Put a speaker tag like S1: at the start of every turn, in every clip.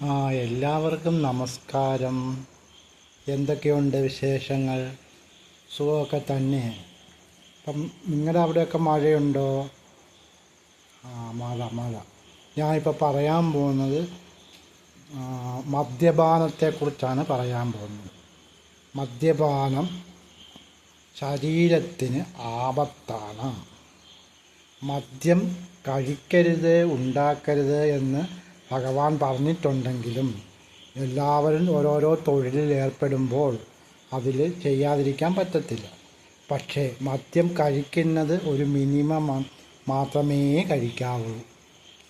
S1: എല്ലാവർക്കും നമസ്കാരം. എന്തൊക്കെയുണ്ട് വിശേഷങ്ങൾ? സുഖമൊക്കെ തന്നെ. ഇപ്പം നിങ്ങളുടെ അവിടെയൊക്കെ മഴയുണ്ടോ? മഴ. ഞാനിപ്പോൾ പറയാൻ പോകുന്നത് മദ്യപാനത്തെക്കുറിച്ചാണ് പറയാൻ പോകുന്നത്. മദ്യപാനം ശരീരത്തിന് ആപത്താണ്. മദ്യം കഴിക്കരുത്, ഉണ്ടാക്കരുത് എന്ന് ഭഗവാൻ പറഞ്ഞിട്ടുണ്ടെങ്കിലും എല്ലാവരും ഓരോരോ തൊഴിലിൽ ഏർപ്പെടുമ്പോൾ അതിൽ ചെയ്യാതിരിക്കാൻ പറ്റത്തില്ല. പക്ഷേ മദ്യം കഴിക്കുന്നത് ഒരു മിനിമം മാത്രമേ കഴിക്കാവൂ.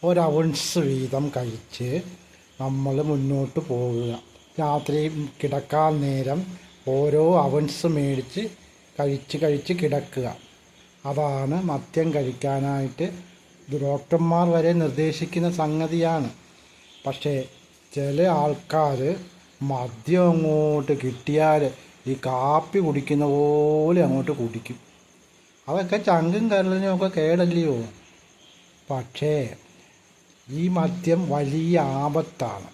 S1: ഒരൗൺസ് വീതം കഴിച്ച് നമ്മൾ മുന്നോട്ട് പോകുക. രാത്രി കിടക്കാൻ നേരം ഓരോ ഔൺസ് മേടിച്ച് കഴിച്ച് കിടക്കുക. അതാണ് മദ്യം കഴിക്കാനായിട്ട് ഡോക്ടർമാർ വരെ നിർദ്ദേശിക്കുന്ന സംഗതിയാണ്. പക്ഷേ ചില ആൾക്കാർ മദ്യം അങ്ങോട്ട് കിട്ടിയാൽ ഈ കാപ്പി കുടിക്കുന്ന പോലെ അങ്ങോട്ട് കുടിക്കും. അതൊക്കെ ചങ്കും കരളിനും ഒക്കെ കേടല്ലയോ. പക്ഷേ ഈ മദ്യം വലിയ ആപത്താണ്.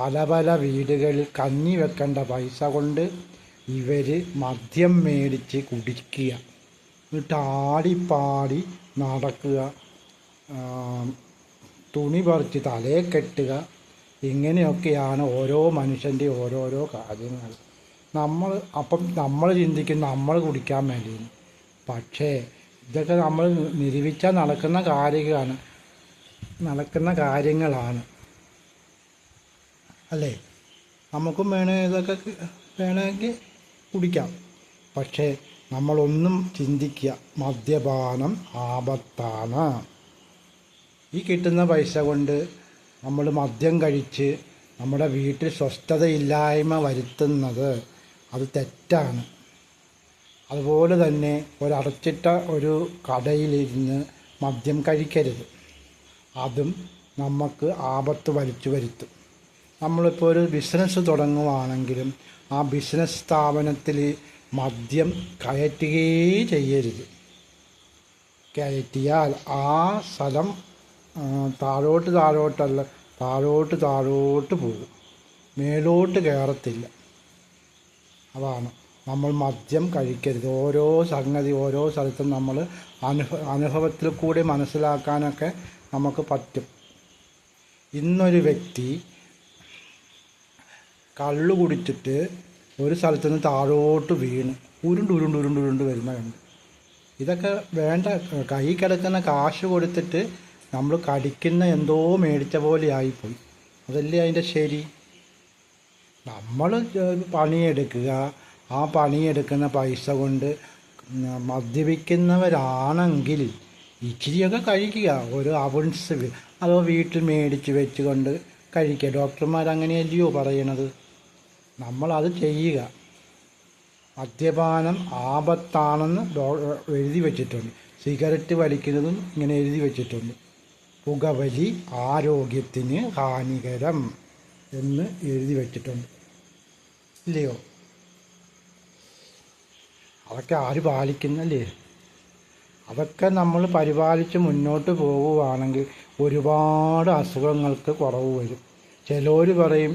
S1: പല വീടുകളിൽ കഞ്ഞി വെക്കേണ്ട പൈസ കൊണ്ട് ഇവർ മദ്യം മേടിച്ച് കുടിക്കുക, എന്നിട്ട് ആടിപ്പാടി നടക്കുക, തുണി പറിച്ച് തലയെ കെട്ടുക. ഇങ്ങനെയൊക്കെയാണ് ഓരോ മനുഷ്യൻ്റെ ഓരോരോ കാര്യങ്ങൾ. നമ്മൾ ചിന്തിക്കും നമ്മൾ കുടിക്കാൻ വേണ്ടി. പക്ഷേ ഇതൊക്കെ നമ്മൾ നിരൂപിച്ചാൽ നടക്കുന്ന കാര്യങ്ങളാണ് അല്ലേ. നമുക്കും ഇതൊക്കെ വേണമെങ്കിൽ കുടിക്കാം. പക്ഷേ നമ്മളൊന്നും ചിന്തിക്കുക, മദ്യപാനം ആപത്താണ്. ഈ കിട്ടുന്ന പൈസ കൊണ്ട് നമ്മൾ മദ്യം കഴിച്ച് നമ്മുടെ വീട്ടിൽ സ്വസ്ഥതയില്ലായ്മ വരുത്തുന്നത് അത് തെറ്റാണ്. അതുപോലെ തന്നെ ഒരടച്ചിട്ട ഒരു കടയിലിരുന്ന് മദ്യം കഴിക്കരുത്. അതും നമുക്ക് ആപത്ത് വരുത്തും. നമ്മളിപ്പോൾ ഒരു ബിസിനസ് തുടങ്ങുകയാണെങ്കിലും ആ ബിസിനസ് സ്ഥാപനത്തിൽ മദ്യം കയറ്റുകയേ ചെയ്യരുത്. കയറ്റിയാൽ ആ സ്ഥലം താഴോട്ട് പോകും, മേലോട്ട് കയറത്തില്ല. അതാണ് നമ്മൾ മദ്യം കഴിക്കരുത്. ഓരോ സ്ഥലത്തും നമ്മൾ അനുഭവത്തിൽ കൂടി മനസ്സിലാക്കാനൊക്കെ നമുക്ക് പറ്റും. ഇന്നൊരു വ്യക്തി കള്ളു കുടിച്ചിട്ട് ഒരു സ്ഥലത്തു നിന്ന് താഴോട്ട് വീണ് ഉരുണ്ട് വരുന്ന കണ്ട്. ഇതൊക്കെ വേണ്ട. കൈ കിടക്കുന്ന കാശ് കൊടുത്തിട്ട് നമ്മൾ കടിക്കുന്ന എന്തോ മേടിച്ച പോലെ ആയിപ്പോയി. അതല്ലേ അതിൻ്റെ ശരി. നമ്മൾ പണിയെടുക്കുക, ആ പണിയെടുക്കുന്ന പൈസ കൊണ്ട് മദ്യപിക്കുന്നവരാണെങ്കിൽ ഇച്ചിരിയൊക്കെ കഴിക്കുക. ഒരു ഔൺസ് അതോ വീട്ടിൽ മേടിച്ച് വെച്ചുകൊണ്ട് കഴിക്കുക. ഡോക്ടർമാരങ്ങനെയല്ലയോ പറയണത്. നമ്മളത് ചെയ്യുക. മദ്യപാനം ആപത്താണെന്ന് എഴുതി വച്ചിട്ടുണ്ട്. സിഗരറ്റ് വലിക്കുന്നതും ഇങ്ങനെ എഴുതി വച്ചിട്ടുണ്ട്. പുകവലി ആരോഗ്യത്തിന് ഹാനികരം എന്ന് എഴുതി വച്ചിട്ടുണ്ട്, ഇല്ലയോ? അതൊക്കെ ആര് പാലിക്കുന്നല്ലേ? അതൊക്കെ നമ്മൾ പരിപാലിച്ച് മുന്നോട്ട് പോകുകയാണെങ്കിൽ ഒരുപാട് അസുഖങ്ങൾക്ക് കുറവ് വരും. ചിലർ പറയും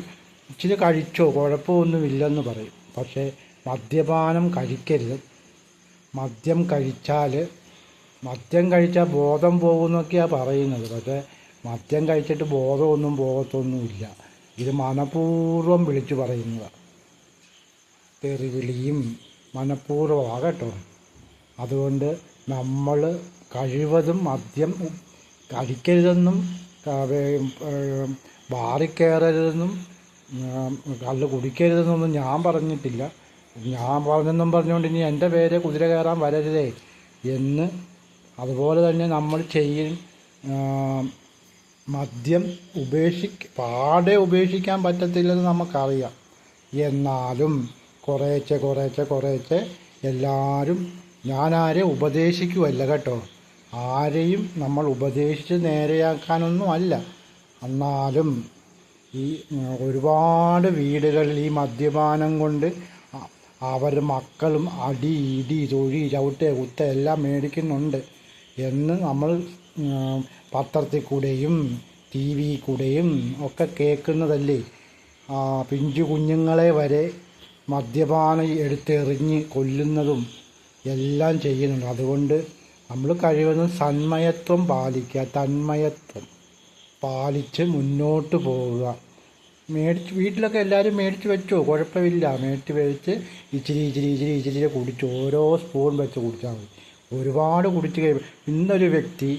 S1: ഇച്ചിരി കഴിച്ചോ കുഴപ്പമൊന്നുമില്ലെന്ന് പറയും. പക്ഷേ മദ്യപാനം കഴിക്കരുത്. മദ്യം കഴിച്ചാൽ ബോധം പോകുന്നൊക്കെയാണ് പറയുന്നത്. പക്ഷേ മദ്യം കഴിച്ചിട്ട് ബോധമൊന്നും പോകത്തൊന്നുമില്ല. ഇത് മനഃപൂർവ്വം വിളിച്ചു പറയുന്നതാണ്. തെറിവിളിയും മനഃപൂർവ്വമാകട്ടോ. അതുകൊണ്ട് നമ്മൾ കഴിവതും മദ്യം കഴിക്കരുതെന്നും ബാറിൽ കയറരുതെന്നും കള്ള് കുടിക്കരുതെന്നൊന്നും ഞാൻ പറഞ്ഞിട്ടില്ല. ഞാൻ പറഞ്ഞെന്നും പറഞ്ഞുകൊണ്ട് ഇനി എൻ്റെ പേരെ കുതിര കയറാൻ വരരുതേ എന്ന്. അതുപോലെ തന്നെ നമ്മൾ മദ്യം പാടെ ഉപേക്ഷിക്കാൻ പറ്റത്തില്ലെന്ന് നമുക്കറിയാം. എന്നാലും കുറേശ്ശെ എല്ലാവരും, ഞാനാരെയും ഉപദേശിക്കുമല്ല കേട്ടോ. ആരെയും നമ്മൾ ഉപദേശിച്ച് നേരെയാക്കാനൊന്നും അല്ല. എന്നാലും ഈ ഒരുപാട് വീടുകളിൽ ഈ മദ്യപാനം കൊണ്ട് അവരുടെ മക്കളും അടി ഇടി തൊഴി ചവിട്ട് കുത്ത എല്ലാം മേടിക്കുന്നുണ്ട് എന്ന് നമ്മൾ പത്രത്തിൽ കൂടെയും ടി വി കൂടെയും ഒക്കെ കേൾക്കുന്നതല്ലേ. പിഞ്ചു കുഞ്ഞുങ്ങളെ വരെ മദ്യപാനം എടുത്തെറിഞ്ഞ് കൊല്ലുന്നതും എല്ലാം ചെയ്യുന്നുണ്ട്. അതുകൊണ്ട് നമ്മൾ കഴിവതും സന്മയത്വം പാലിക്കുക, തന്മയത്വം പാലിച്ച് മുന്നോട്ട് പോവുക. വീട്ടിലൊക്കെ എല്ലാവരും മേടിച്ച് വെച്ചോ, കുഴപ്പമില്ല. മേടിച്ച് വെച്ച് ഇച്ചിരി കുടിച്ചു, ഓരോ സ്പൂൺ വെച്ച് കുടിച്ചാൽ മതി. ഒരുപാട് കുടിച്ച് കഴിയുമ്പോൾ ഇന്നൊരു വ്യക്തി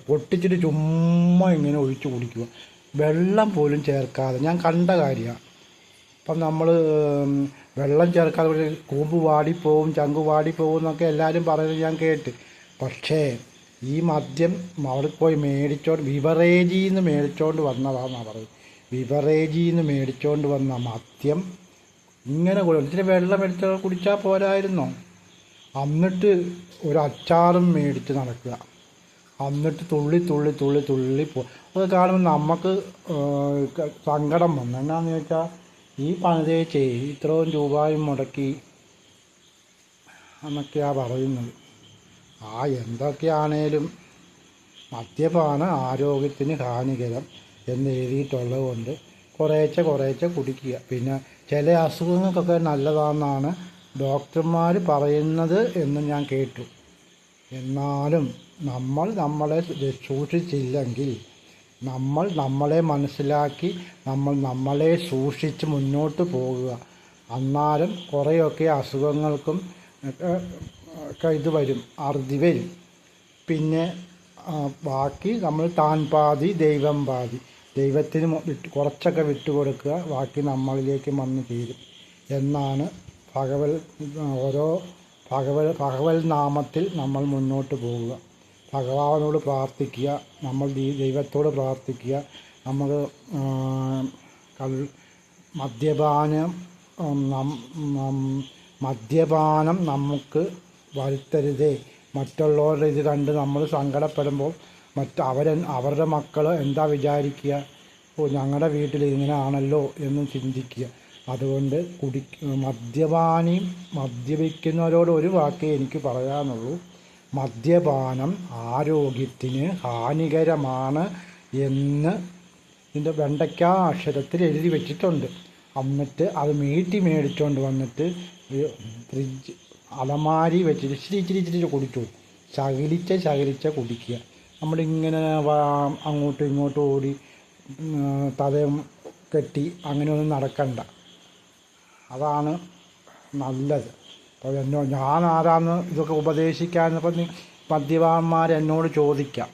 S1: പൊട്ടിച്ചിട്ട് ചുമ്മാ ഇങ്ങനെ ഒഴിച്ച് കുടിക്കുക, വെള്ളം പോലും ചേർക്കാതെ. ഞാൻ കണ്ട കാര്യമാണ്. അപ്പം നമ്മൾ വെള്ളം ചേർക്കാതെ കൂമ്പ് വാടിപ്പോവും, ചങ്ക് വാടിപ്പോവും എന്നൊക്കെ എല്ലാവരും പറയുന്നത് ഞാൻ കേട്ട്. പക്ഷേ ഈ മദ്യം അവിടെ പോയി ബിവറേജിൽ നിന്ന് മേടിച്ചുകൊണ്ട് വന്നതാണെന്നാണ് പറയുന്നത്. ബിവറേജിൽ നിന്ന് മേടിച്ചുകൊണ്ട് വന്ന മദ്യം ഇങ്ങനെ ഇച്ചിരി വെള്ളം എടുത്ത് കുടിച്ചാൽ പോരായിരുന്നോ? എന്നിട്ട് ഒരു അച്ചാറും മേടിച്ച് നടക്കുക, എന്നിട്ട് തുള്ളി അത് കാണുമ്പോൾ നമുക്ക് സങ്കടം വന്നു. എന്നാന്ന് ചോദിച്ചാൽ ഈ പണിതേച്ചേ ഇത്രയും രൂപയും മുടക്കി എന്നൊക്കെയാണ് പറയുന്നത്. എന്തൊക്കെയാണേലും മദ്യപാനം ആരോഗ്യത്തിന് ഹാനികരം എന്ന് എഴുതിയിട്ടുള്ളത് കൊണ്ട് കുറേശ്ശെ കുടിക്കുക. പിന്നെ ചില അസുഖങ്ങൾക്കൊക്കെ നല്ലതാണെന്നാണ് ഡോക്ടർമാർ പറയുന്നത് എന്ന് ഞാൻ കേട്ടു. എന്നാലും നമ്മൾ നമ്മളെ സൂക്ഷിച്ചില്ലെങ്കിൽ, നമ്മൾ നമ്മളെ മനസ്സിലാക്കി നമ്മളെ സൂക്ഷിച്ച് മുന്നോട്ട് പോകുക. എന്നാലും കുറേയൊക്കെ അസുഖങ്ങൾക്കും ഒക്കെ ഇത് വരും, അറുതി വരും. പിന്നെ ബാക്കി നമ്മൾ താൻ പാതി ദൈവം പാതി, ദൈവത്തിന് കുറച്ചൊക്കെ വിട്ടുകൊടുക്കുക, ബാക്കി നമ്മളിലേക്ക് വന്ന് തീരും എന്നാണ് ഭഗവത് നാമത്തിൽ നമ്മൾ മുന്നോട്ട് പോവുക. ഭഗവാനോട് പ്രാർത്ഥിക്കുക, നമ്മൾ ദൈവത്തോട് പ്രാർത്ഥിക്കുക. നമ്മൾ മദ്യപാനം നമുക്ക് വരുത്തരുതേ. മറ്റുള്ളവരുടെ ഇത് കണ്ട് നമ്മൾ സങ്കടപ്പെടുമ്പോൾ അവരുടെ മക്കൾ എന്താ വിചാരിക്കുക, ഞങ്ങളുടെ വീട്ടിൽ ഇങ്ങനെ ആണല്ലോ എന്ന് ചിന്തിക്കുക. അതുകൊണ്ട് മദ്യപിക്കുന്നവരോട് ഒരു വാക്കേ എനിക്ക് പറയാനുള്ളൂ. മദ്യപാനം ആരോഗ്യത്തിന് ഹാനികരമാണ് എന്ന് ഇതിൻ്റെ വെണ്ടയ്ക്ക അക്ഷരത്തിൽ എഴുതി വെച്ചിട്ടുണ്ട്. എന്നിട്ട് അത് മേടിച്ചുകൊണ്ട് വന്നിട്ട് ഫ്രിഡ്ജ് അലമാരി വെച്ചിട്ട് ഇച്ചിരി കുടിച്ചു, ശകലിച്ച കുടിക്കുക. നമ്മളിങ്ങനെ അങ്ങോട്ടും ഇങ്ങോട്ടും ഓടി തലയും കെട്ടി അങ്ങനെയൊന്നും നടക്കണ്ട. അതാണ് നല്ലത്. അപ്പോൾ ഞാൻ ആരാന്ന് ഇതൊക്കെ ഉപദേശിക്കാമെന്നപ്പോൾ മദ്യപാന്മാരെന്നോട് ചോദിക്കാം.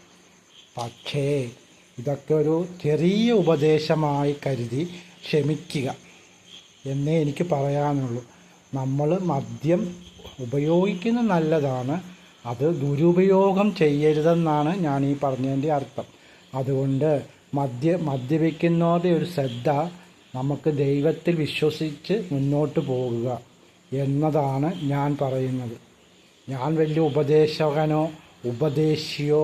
S1: പക്ഷേ ഇതൊക്കെ ഒരു ചെറിയ ഉപദേശമായി കരുതി ക്ഷമിക്കുക എന്നേ എനിക്ക് പറയാനുള്ളൂ. നമ്മൾ മദ്യം ഉപയോഗിക്കുന്നത് നല്ലതാണ്, അത് ദുരുപയോഗം ചെയ്യരുതെന്നാണ് ഞാൻ ഈ പറഞ്ഞതിൻ്റെ അർത്ഥം. അതുകൊണ്ട് മദ്യപിക്കുന്നവരുടെ ഒരു ശ്രദ്ധ, നമുക്ക് ദൈവത്തിൽ വിശ്വസിച്ച് മുന്നോട്ട് പോകുക എന്നതാണ് ഞാൻ പറയുന്നത്. ഞാൻ വലിയ ഉപദേശകനോ ഉപദേശിയോ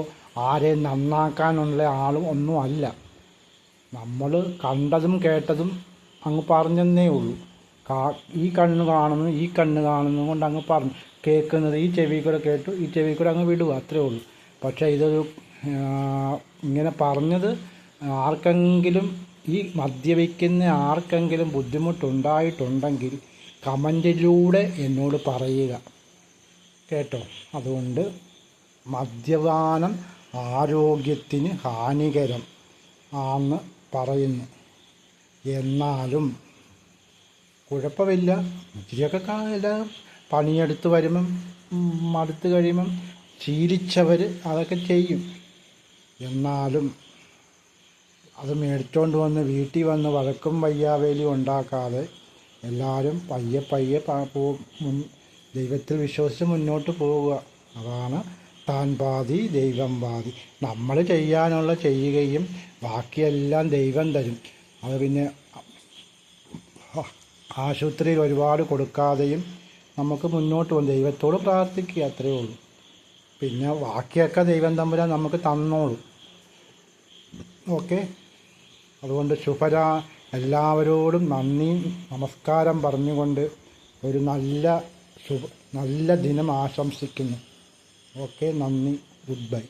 S1: ആരെ നന്നാക്കാനുള്ള ആളും ഒന്നും അല്ല. നമ്മൾ കണ്ടതും കേട്ടതും അങ്ങ് പറഞ്ഞെന്നേ ഉള്ളൂ. ഈ കണ്ണ് കാണുന്നു കൊണ്ട് അങ്ങ് പറഞ്ഞു, കേൾക്കുന്നത് ഈ ചെവി കൂടെ കേട്ടു, ഈ ചെവി കൂടെ അങ്ങ് വിടുക, അത്രേ ഉള്ളൂ. പക്ഷേ ഇതൊരു ഇങ്ങനെ പറഞ്ഞത് ആർക്കെങ്കിലും, ഈ മദ്യപിക്കുന്ന ആർക്കെങ്കിലും ബുദ്ധിമുട്ടുണ്ടായിട്ടുണ്ടെങ്കിൽ കമൻറ്റിലൂടെ എന്നോട് പറയുക കേട്ടോ. അതുകൊണ്ട് മദ്യപാനം ആരോഗ്യത്തിന് ഹാനികരം ആണെന്ന് പറയുന്നു. എന്നാലും കുഴപ്പമില്ല, ഇച്ചിരിയൊക്കെ എല്ലാം പണിയെടുത്ത് വരുമ്പം മടുത്ത് കഴിയുമ്പം ശീലിച്ചവർ അതൊക്കെ ചെയ്യും. എന്നാലും അത് മേടിച്ചുകൊണ്ട് വന്ന് വീട്ടിൽ വന്ന് വഴക്കും വയ്യാവേലിയും ഉണ്ടാക്കാതെ എല്ലാവരും പയ്യെ ദൈവത്തിൽ വിശ്വസിച്ച് മുന്നോട്ട് പോവുക. അതാണ് താൻ പാതി ദൈവം പാതി. നമ്മൾ ചെയ്യാനുള്ള ചെയ്യുകയും ബാക്കിയെല്ലാം ദൈവം തരും. അത് പിന്നെ ആശുപത്രിയിൽ ഒരുപാട് കൊടുക്കാതെയും നമുക്ക് മുന്നോട്ട് പോകും. ദൈവത്തോട് പ്രാർത്ഥിക്കുക, അത്രയേ ഉള്ളൂ. പിന്നെ ബാക്കിയൊക്കെ ദൈവം തമ്പുരാൻ നമുക്ക് തന്നോളും. ഓക്കെ. അതുകൊണ്ട് എല്ലാവരോടും നന്ദി നമസ്കാരം പറഞ്ഞുകൊണ്ട് ഒരു നല്ല ദിനം ആശംസിക്കുന്നു. ഓക്കെ, നന്ദി, ഗുഡ് ബൈ.